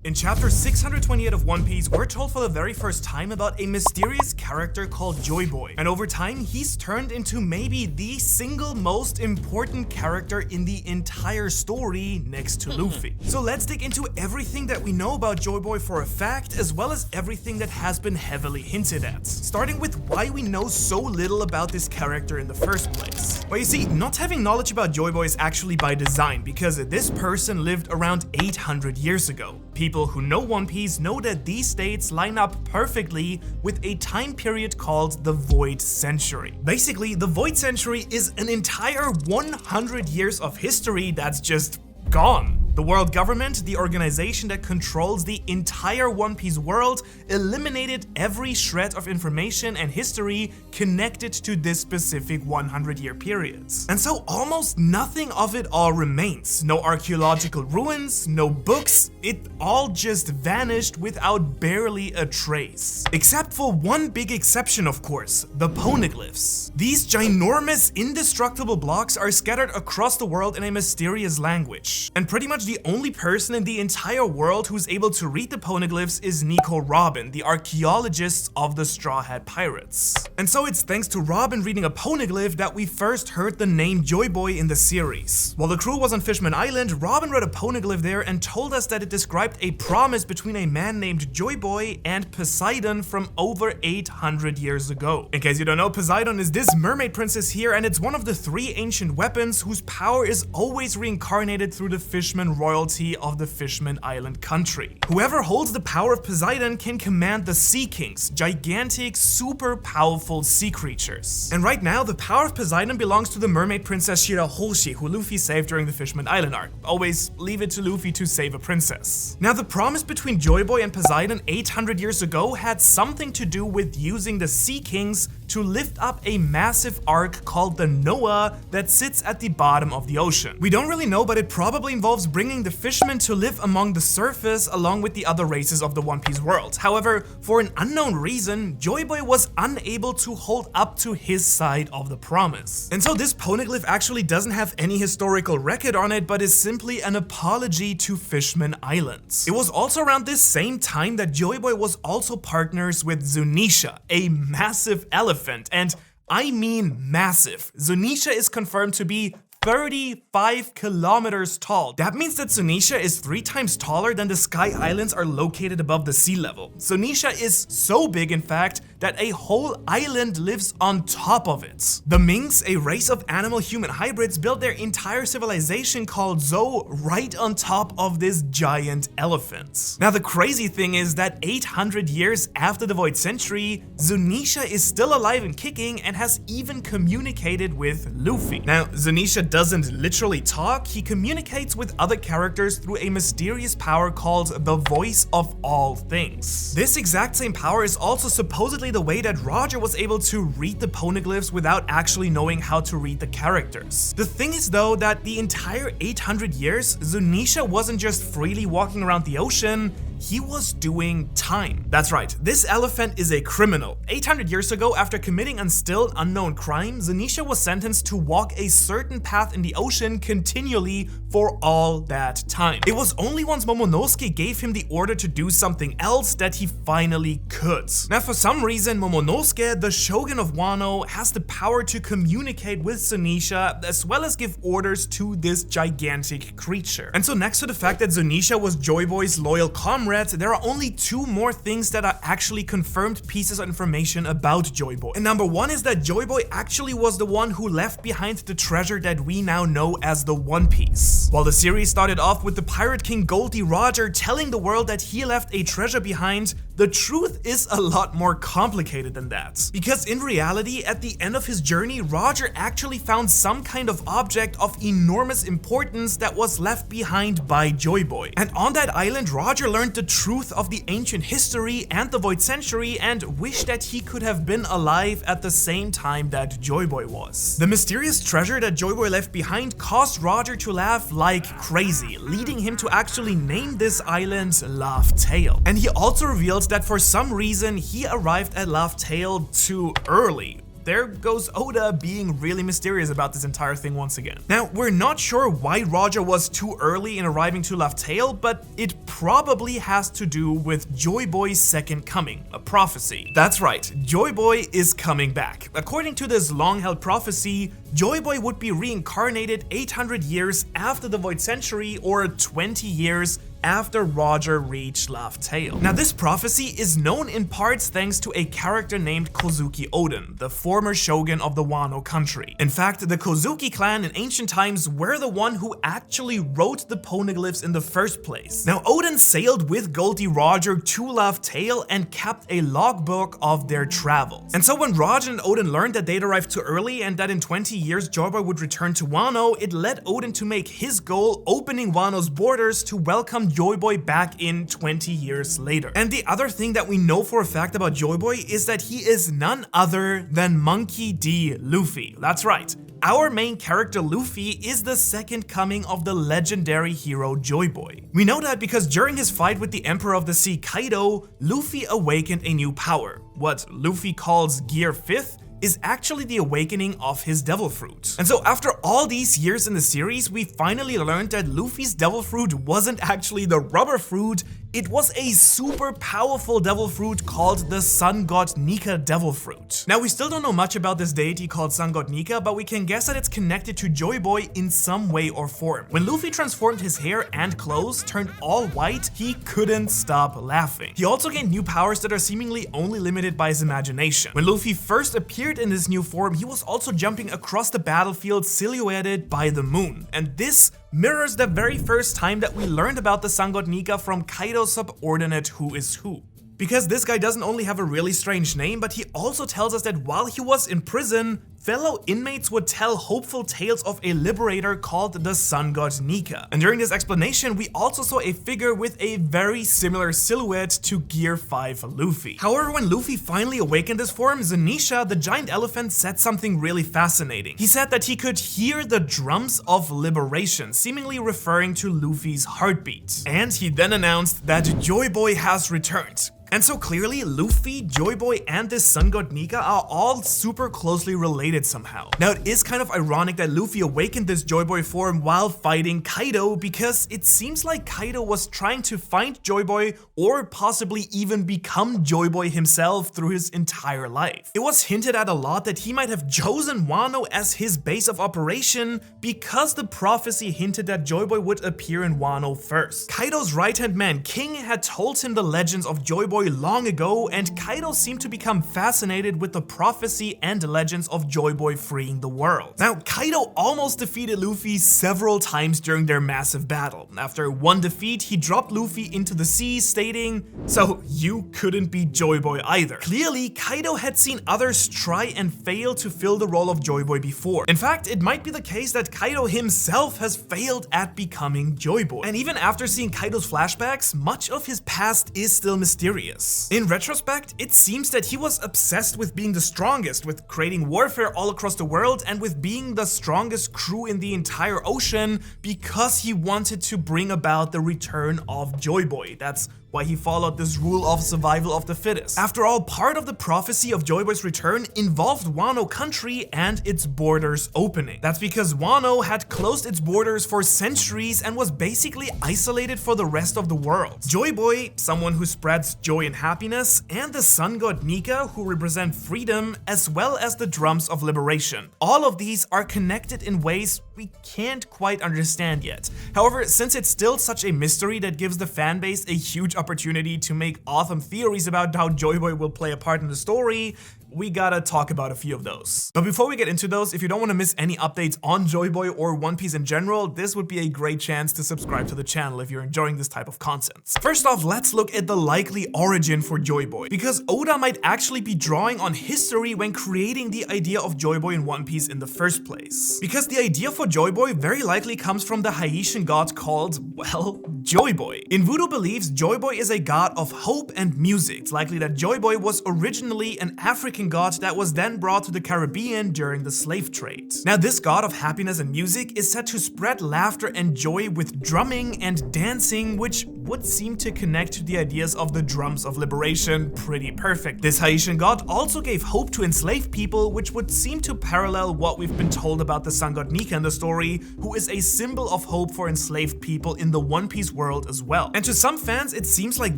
In chapter 628 of One Piece, we're told for the very first time about a mysterious character called Joy Boy. And over time, he's turned into maybe the single most important character in the entire story next to Luffy. So let's dig into everything that we know about Joy Boy for a fact, as well as everything that has been heavily hinted at. Starting with why we know so little about this character in the first place. Well, you see, not having knowledge about Joy Boy is actually by design, because this person lived around 800 years ago. People who know One Piece know that these dates line up perfectly with a time period called the Void Century. Basically, the Void Century is an entire 100 years of history that's just gone. The world government, the organization that controls the entire One Piece world, eliminated every shred of information and history connected to this specific 100-year period. And so almost nothing of it all remains. No archaeological ruins, no books, it all just vanished without barely a trace. Except for one big exception, of course, the poneglyphs. These ginormous, indestructible blocks are scattered across the world in a mysterious language. And pretty much the only person in the entire world who's able to read the poneglyphs is Nico Robin, the archaeologist of the Straw Hat Pirates. And so it's thanks to Robin reading a poneglyph that we first heard the name Joy Boy in the series. While the crew was on Fishman Island, Robin read a poneglyph there and told us that it described a promise between a man named Joy Boy and Poseidon from over 800 years ago. In case you don't know, Poseidon is this mermaid princess here, and it's one of the 3 ancient weapons whose power is always reincarnated through the Fishman royalty of the Fishman Island country. Whoever holds the power of Poseidon can command the Sea Kings, gigantic, super powerful sea creatures. And right now, the power of Poseidon belongs to the mermaid princess 𝙻𝚎𝚐𝚐, who Luffy saved during the Fishman Island arc. Always leave it to Luffy to save a princess. Now, the promise between Joy Boy and Poseidon 800 years ago had something to do with using the Sea Kings to lift up a massive ark called the Noah that sits at the bottom of the ocean. We don't really know, but it probably involves bringing the fishermen to live among the surface along with the other races of the One Piece world. However, for an unknown reason, Joy Boy was unable to hold up to his side of the promise. And so this poneglyph actually doesn't have any historical record on it, but is simply an apology to Fishman Island. It was also around this same time that Joy Boy was also partners with Zunisha, a massive elephant. And I mean massive. Zunisha is confirmed to be 35 kilometers tall. That means that Zunisha is 3 times taller than the Sky Islands are located above the sea level. Zunisha is so big, in fact, that a whole island lives on top of it. The Minks, a race of animal-human hybrids, built their entire civilization called Zou right on top of this giant elephant. Now, the crazy thing is that 800 years after the Void Century, Zunisha is still alive and kicking and has even communicated with Luffy. Now, Zunisha doesn't literally talk, he communicates with other characters through a mysterious power called the Voice of All Things. This exact same power is also supposedly the way that Roger was able to read the poneglyphs without actually knowing how to read the characters. The thing is though that the entire 800 years, Zunisha wasn't just freely walking around the ocean, he was doing time. That's right, this elephant is a criminal. 800 years ago, after committing a still unknown crime, Zunisha was sentenced to walk a certain path in the ocean continually for all that time. It was only once Momonosuke gave him the order to do something else that he finally could. Now, for some reason, Momonosuke, the Shogun of Wano, has the power to communicate with Zunisha as well as give orders to this gigantic creature. And so next to the fact that Zunisha was Joy Boy's loyal comrade, there are only 2 more things that are actually confirmed pieces of information about Joy Boy. And number 1 is that Joy Boy actually was the one who left behind the treasure that we now know as the One Piece. While the series started off with the Pirate King Goldie Roger telling the world that he left a treasure behind, the truth is a lot more complicated than that. Because in reality, at the end of his journey, Roger actually found some kind of object of enormous importance that was left behind by Joy Boy. And on that island, Roger learned the truth of the ancient history and the Void Century and wished that he could have been alive at the same time that Joy Boy was. The mysterious treasure that Joy Boy left behind caused Roger to laugh like crazy, leading him to actually name this island Laugh Tale. And he also revealed that for some reason he arrived at Laugh Tale too early. there goes Oda being really mysterious about this entire thing once again. Now, we're not sure why Roger was too early in arriving to Laugh Tale, but it probably has to do with Joy Boy's second coming, a prophecy. That's right, Joy Boy is coming back. According to this long-held prophecy, Joy Boy would be reincarnated 800 years after the Void Century, or 20 years after Roger reached Laugh Tale. Now, this prophecy is known in parts thanks to a character named Kozuki Oden, the former shogun of the Wano country. In fact, the Kozuki clan in ancient times were the one who actually wrote the poneglyphs in the first place. Now, Oden sailed with Goldie Roger to Laugh Tale and kept a logbook of their travels. And so when Roger and Oden learned that they'd arrived too early and that in 20 years Joy Boy would return to Wano, it led Oden to make his goal opening Wano's borders to welcome Joy Boy back in 20 years later. And the other thing that we know for a fact about Joy Boy is that he is none other than Monkey D. Luffy. That's right. Our main character Luffy is the second coming of the legendary hero Joy Boy. We know that because during his fight with the Emperor of the Sea Kaido, Luffy awakened a new power. What Luffy calls Gear 5th is actually the awakening of his devil fruit. And so after all these years in the series, we finally learned that Luffy's devil fruit wasn't actually the rubber fruit, it was a super powerful devil fruit called the Sun God Nika devil fruit. Now, we still don't know much about this deity called Sun God Nika, but we can guess that it's connected to Joy Boy in some way or form. When Luffy transformed his hair and clothes, turned all white, he couldn't stop laughing. He also gained new powers that are seemingly only limited by his imagination. When Luffy first appeared in this new form, he was also jumping across the battlefield silhouetted by the moon. And this mirrors the very first time that we learned about the Sun God Nika from Kaido's subordinate Who Is Who. Because this guy doesn't only have a really strange name, but he also tells us that while he was in prison, fellow inmates would tell hopeful tales of a liberator called the Sun God Nika. And during this explanation, we also saw a figure with a very similar silhouette to Gear 5 Luffy. However, when Luffy finally awakened this form, Zunisha, the giant elephant, said something really fascinating. He said that he could hear the drums of liberation, seemingly referring to Luffy's heartbeat. And he then announced that Joy Boy has returned. And so clearly, Luffy, Joy Boy, and this Sun God Nika are all super closely related somehow. Now, it is kind of ironic that Luffy awakened this Joy Boy form while fighting Kaido, because it seems like Kaido was trying to find Joy Boy or possibly even become Joy Boy himself through his entire life. It was hinted at a lot that he might have chosen Wano as his base of operation because the prophecy hinted that Joy Boy would appear in Wano first. Kaido's right-hand man, King, had told him the legends of Joy Boy long ago, and Kaido seemed to become fascinated with the prophecy and legends of Joy Boy freeing the world. Now, Kaido almost defeated Luffy several times during their massive battle. After one defeat, he dropped Luffy into the sea, stating, "So you couldn't beat Joy Boy either." Clearly, Kaido had seen others try and fail to fill the role of Joy Boy before. In fact, it might be the case that Kaido himself has failed at becoming Joy Boy. And even after seeing Kaido's flashbacks, much of his past is still mysterious. In retrospect, it seems that he was obsessed with being the strongest, with creating warfare all across the world, and with being the strongest crew in the entire ocean because he wanted to bring about the return of Joy Boy. That's why he followed this rule of survival of the fittest. After all, part of the prophecy of Joy Boy's return involved Wano country and its borders opening. That's because Wano had closed its borders for centuries and was basically isolated for the rest of the world. Joy Boy, someone who spreads joy and happiness, and the Sun God Nika, who represent freedom, as well as the drums of liberation. All of these are connected in ways we can't quite understand yet. However, since it's still such a mystery that gives the fanbase a huge opportunity to make awesome theories about how Joy Boy will play a part in the story, we gotta talk about a few of those. But before we get into those, if you don't want to miss any updates on Joy Boy or One Piece in general, this would be a great chance to subscribe to the channel if you're enjoying this type of content. First off, let's look at the likely origin for Joy Boy, because Oda might actually be drawing on history when creating the idea of Joy Boy in One Piece in the first place. Because the idea for Joy Boy very likely comes from the Haitian god called, well, Joy Boy. In Voodoo beliefs, Joy Boy is a god of hope and music. It's likely that Joy Boy was originally an African Haitian god that was then brought to the Caribbean during the slave trade. Now, this god of happiness and music is said to spread laughter and joy with drumming and dancing, which would seem to connect to the ideas of the drums of liberation pretty perfect. This Haitian god also gave hope to enslaved people, which would seem to parallel what we've been told about the sun god Nika in the story, who is a symbol of hope for enslaved people in the One Piece world as well. And to some fans, it seems like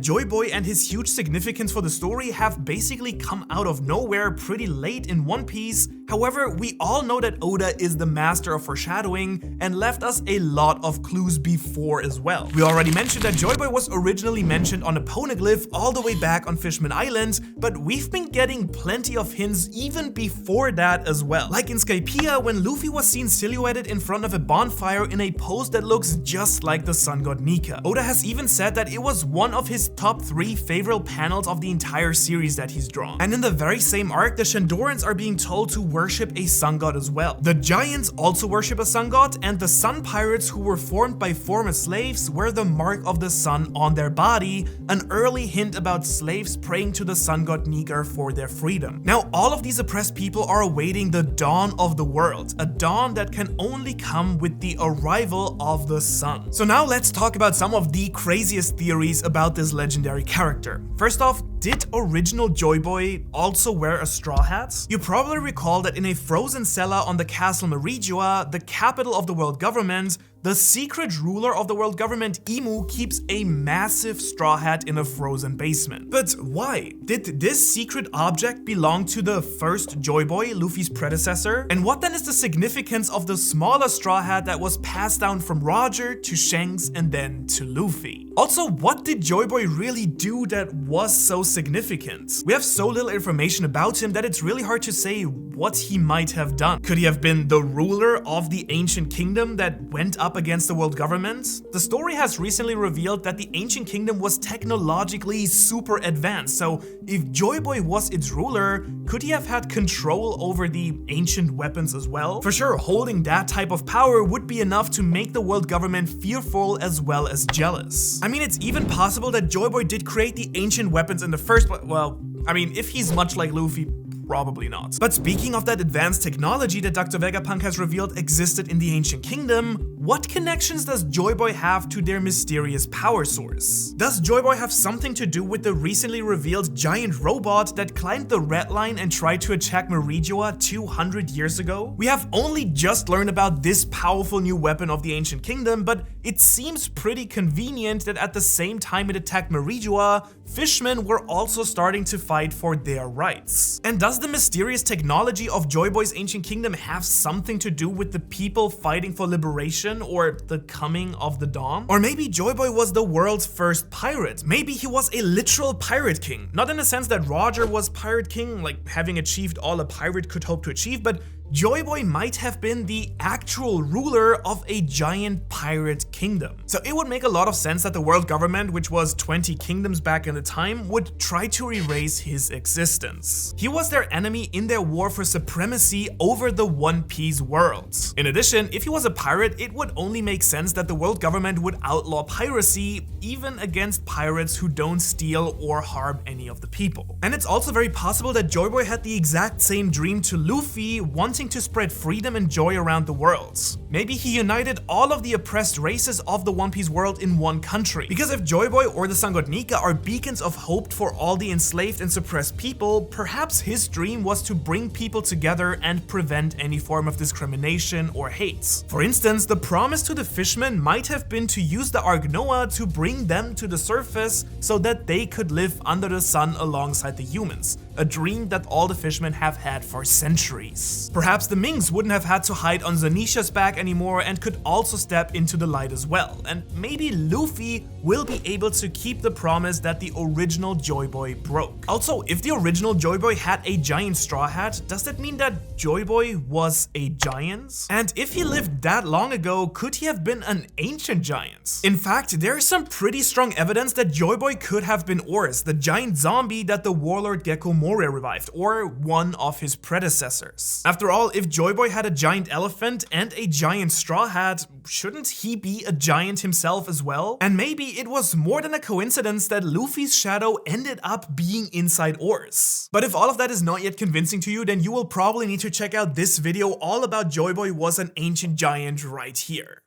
Joy Boy and his huge significance for the story have basically come out of nowhere pretty late in One Piece. However, we all know that Oda is the master of foreshadowing and left us a lot of clues before as well. We already mentioned that Joy Boy was originally mentioned on a poneglyph all the way back on Fishman Island, but we've been getting plenty of hints even before that as well. Like in 𝙻𝚎𝚐𝚐 when Luffy was seen silhouetted in front of a bonfire in a pose that looks just like the sun god Nika. Oda has even said that it was one of his top 3 favorite panels of the entire series that he's drawn. And in the very same arc, the Shandorans are being told to worship a sun god as well. The Giants also worship a sun god, and the sun pirates who were formed by former slaves wear the mark of the sun on their body, an early hint about slaves praying to the sun god Nika for their freedom. Now, all of these oppressed people are awaiting the dawn of the world, a dawn that can only come with the arrival of the sun. So now let's talk about some of the craziest theories about this legendary character. First off, did original Joy Boy also wear a straw hat? You probably recall that in a frozen cellar on the castle 𝙻𝚎𝚐𝚐, the capital of the world government, the secret ruler of the world government, Imu, keeps a massive straw hat in a frozen basement. But why? Did this secret object belong to the first Joy Boy, Luffy's predecessor? And what then is the significance of the smaller straw hat that was passed down from Roger to Shanks and then to Luffy? Also, what did Joy Boy really do that was so significant? We have so little information about him that it's really hard to say what he might have done. Could he have been the ruler of the ancient kingdom that went up against the world government? The story has recently revealed that the ancient kingdom was technologically super advanced, so if Joy Boy was its ruler, could he have had control over the ancient weapons as well? For sure, holding that type of power would be enough to make the world government fearful as well as jealous. I mean, it's even possible that Joy Boy did create the ancient weapons in the first place. Well, I mean, if he's much like Luffy, probably not. But speaking of that advanced technology that Dr. Vegapunk has revealed existed in the ancient kingdom, what connections does Joy Boy have to their mysterious power source? Does Joy Boy have something to do with the recently revealed giant robot that climbed the Red Line and tried to attack Meridiua 200 years ago? We have only just learned about this powerful new weapon of the ancient kingdom, but it seems pretty convenient that at the same time it attacked Meridiua, fishmen were also starting to fight for their rights. And does the mysterious technology of Joy Boy's ancient kingdom have something to do with the people fighting for liberation or the coming of the dawn? Or maybe Joy Boy was the world's first pirate. Maybe he was a literal pirate king. Not in the sense that Roger was pirate king, like having achieved all a pirate could hope to achieve, but Joy Boy might have been the actual ruler of a giant pirate kingdom. So it would make a lot of sense that the world government, which was 20 kingdoms back in the time, would try to erase his existence. He was their enemy in their war for supremacy over the One Piece world. In addition, if he was a pirate, it would only make sense that the world government would outlaw piracy, even against pirates who don't steal or harm any of the people. And it's also very possible that Joy Boy had the exact same dream to Luffy, wanting to spread freedom and joy around the world. Maybe he united all of the oppressed races of the One Piece world in one country. Because if Joy Boy or the sun god Nika are beacons of hope for all the enslaved and suppressed people, perhaps his dream was to bring people together and prevent any form of discrimination or hate. For instance, the promise to the fishmen might have been to use the Ark Noah to bring them to the surface so that they could live under the sun alongside the humans, a dream that all the fishmen have had for centuries. Perhaps the Minks wouldn't have had to hide on Zunisha's back anymore and could also step into the light as well. And maybe Luffy will be able to keep the promise that the original Joy Boy broke. Also, if the original Joy Boy had a giant straw hat, does that mean that Joy Boy was a giant? And if he lived that long ago, could he have been an ancient giant? In fact, there is some pretty strong evidence that Joy Boy could have been Ors, the giant zombie that the warlord Gecko Moria revived, or one of his predecessors. After all, if Joy Boy had a giant elephant and a giant straw hat, shouldn't he be a giant himself as well? And maybe it was more than a coincidence that Luffy's shadow ended up being inside Oars. But if all of that is not yet convincing to you, then you will probably need to check out this video all about Joy Boy was an ancient giant right here.